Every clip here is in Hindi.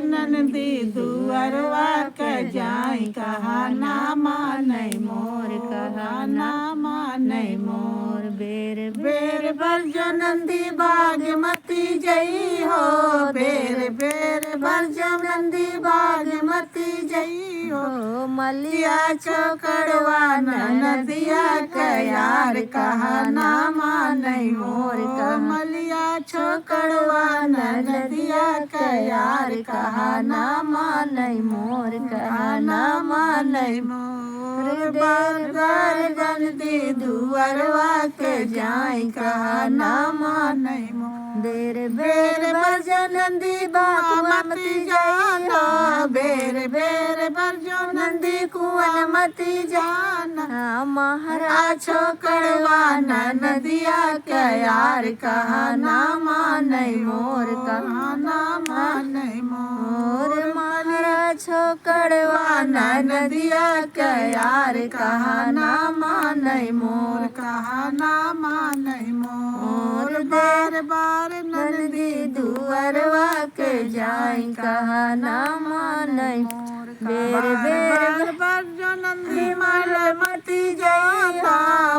नंदी दुअरवा के जाई कहा ना मानै मोर कहा ना मानै मोर बेर बेर भर जो नंदी बागमती जई हो बेर बेर भर जो नंदी बागमती जई हो मलिया चौकड़वा नदिया के यार कहा ना मानै मोर कहा मलिया चौकड़वा नदिया के यार कहा ना मानै मोर कहा ना मानै मोर बार बार नंदी दुअरवा के जाई कहा ना मानै मोर बेर बेर बरजो नंदी बागमती जाना बेर बेर बरजो नंदी कुवन मती जाना महाराज छोकड़वा नदिया के यार कहा ना मानै मोर कहा ना मानै मोर महाराज छोकड़वा नदिया के यार कहा ना मानै मोर कहा ना मानै मोर बार बार नंदी दुअरवा के जाई कहा ना मानै बेर बेर बार जो नंदी महल मती जाना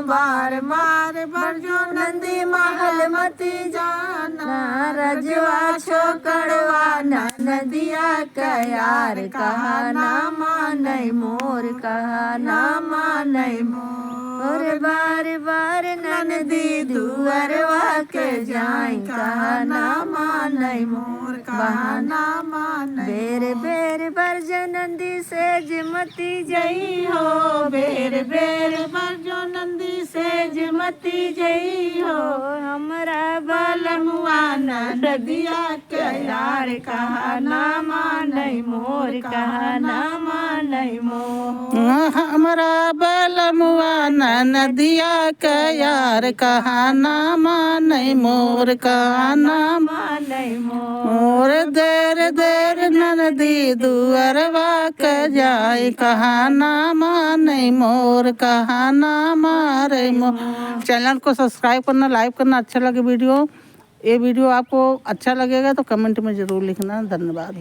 बार बार बार जो नंदी महल मती जाना रजवा छोकड़वा नदिया के यार कहा ना मानै मोर कहा ना मानै मोर बार बार नंदी दुअरवा के जाई कहा ना मानै मोर कहा ना मानै बेर बेर बरजो नंदी सेज मती जई हो बेर बेर बरजो नंदी सेज मती जई हो हमरा बलमुआ नदिया के यार कहा ना मानै मोर कहा ना मानै मोर हमरा बलमुआ नदिया के यार कहा ना मानै मोर कहा ना मानै मोर देर देर नंदी दुअरवा के जाई कहा ना मानै मोर कहा ना मारै मोर। चैनल को सब्सक्राइब करना, लाइक करना। अच्छा लगे वीडियो, ये वीडियो आपको अच्छा लगेगा तो कमेंट में ज़रूर लिखना। धन्यवाद।